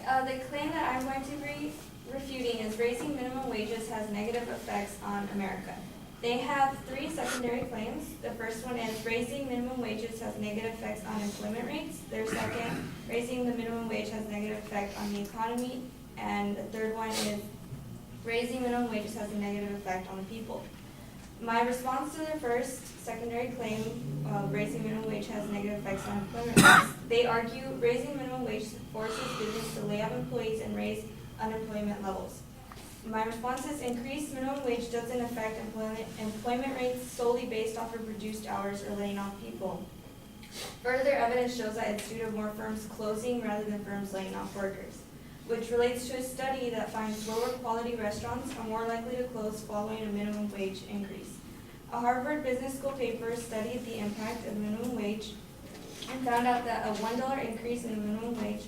The claim that I'm going to be refuting is raising minimum wages has negative effects on America. They have three secondary claims. The first one is raising minimum wages has negative effects on employment rates. Their second, raising the minimum wage has negative effect on the economy. And the third one is raising minimum wages has a negative effect on the people. My response to their first secondary claim of raising minimum wage has negative effects on employment rates, they argue raising minimum wage forces business to lay off employees and raise unemployment levels. My response is increased minimum wage doesn't affect employment rates solely based off of reduced hours or laying off people. Further evidence shows that it's due to more firms closing rather than firms laying off workers, which relates to a study that finds lower quality restaurants are more likely to close following a minimum wage increase. A Harvard Business School paper studied the impact of minimum wage and found out that a $1 increase in the minimum wage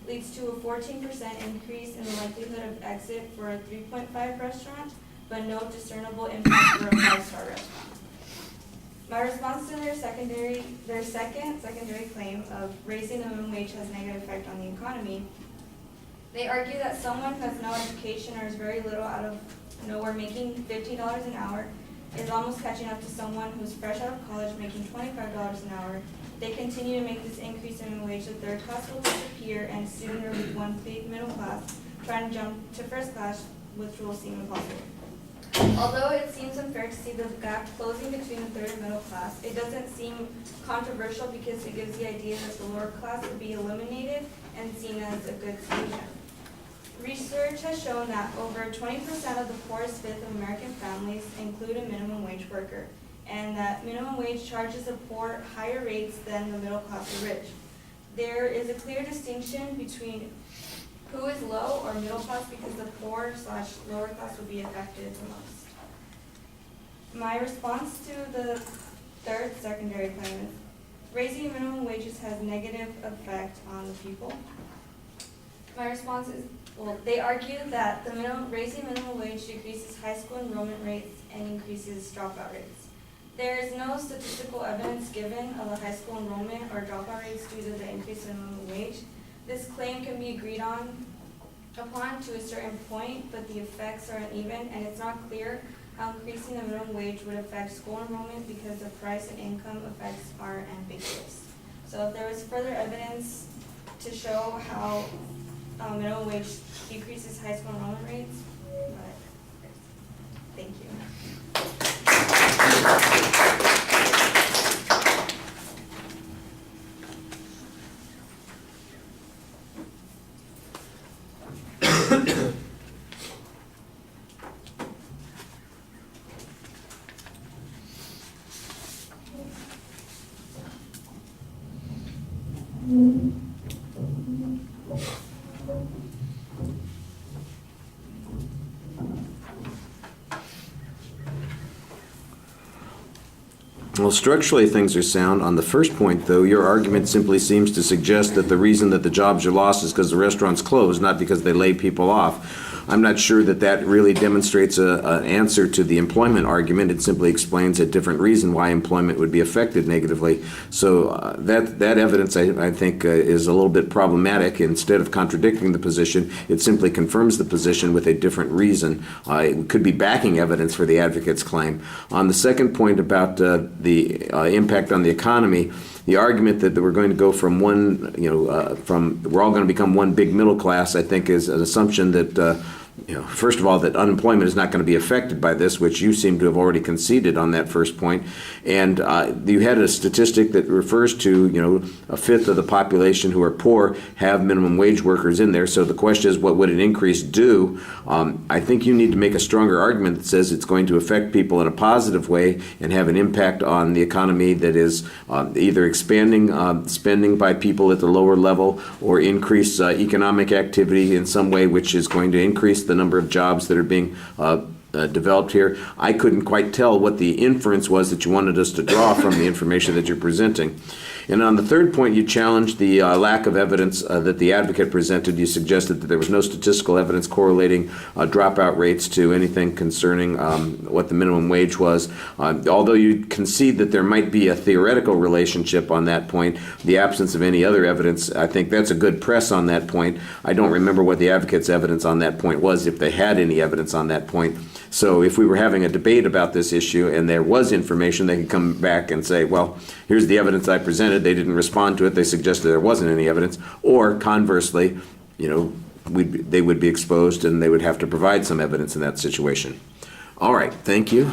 leads to a 14% increase in the likelihood of exit for a 3.5 restaurant, but no discernible impact for a 5-star restaurant. My response to their second secondary claim of raising the minimum wage has negative effect on the economy, they argue that someone who has no education or is very little out of nowhere making $50 an hour is almost catching up to someone who's fresh out of college making $25 an hour. They continue to make this increase in minimum wage, the third class will disappear and soon there will be one big middle class trying to jump to first class, which will seem impossible. Although it seems unfair to see the gap closing between the third and middle class, it doesn't seem controversial because it gives the idea that the lower class would be eliminated and seen as a good solution. Research has shown that over 20% of the poorest fifth of American families include a minimum wage worker, and that minimum wage charges the poor higher rates than the middle class or rich. There is a clear distinction between who is low or middle class because the poor/lower class would be affected the most. My response to the third secondary claim is raising minimum wages has negative effect on the people. My response is, well, they argue that raising minimum wage decreases high school enrollment rates and increases dropout rates. There is no statistical evidence given of a high school enrollment or dropout rates due to the increase in minimum wage. This claim can be agreed upon to a certain point, but the effects are uneven, and it's not clear how increasing the minimum wage would affect school enrollment because the price and income effects are ambiguous. So if there was further evidence to show how minimum wage decreases high school enrollment rates, but thank you. Well, structurally things are sound. On the first point, though, your argument simply seems to suggest that the reason that the jobs are lost is because the restaurants close, not because they lay people off. I'm not sure that that really demonstrates an answer to the employment argument. It simply explains a different reason why employment would be affected negatively. So that evidence, I think, is a little bit problematic. Instead of contradicting the position, it simply confirms the position with a different reason. It could be backing evidence for the advocate's claim. On the second point about the impact on the economy, the argument that we're going to go from one, we're all going to become one big middle class, I think, is an assumption that, first of all, that unemployment is not going to be affected by this, which you seem to have already conceded on that first point. And you had a statistic that refers to, a fifth of the population who are poor have minimum wage workers in there. So the question is, what would an increase do? I think you need to make a stronger argument that says it's going to affect people in a positive way and have an impact on the economy that is either expanding spending by people at the lower level or increase economic activity in some way, which is going to increase the number of jobs that are being developed here. I couldn't quite tell what the inference was that you wanted us to draw from the information that you're presenting. And on the third point, you challenged the lack of evidence that the advocate presented. You suggested that there was no statistical evidence correlating dropout rates to anything concerning what the minimum wage was. Although you concede that there might be a theoretical relationship on that point, the absence of any other evidence, I think that's a good press on that point. I don't remember what the advocate's evidence on that point was, if they had any evidence on that point. So if we were having a debate about this issue and there was information, they could come back and say, well, here's the evidence I presented. They didn't respond to it. They suggested there wasn't any evidence. Or conversely, they would be exposed and they would have to provide some evidence in that situation. All right, thank you.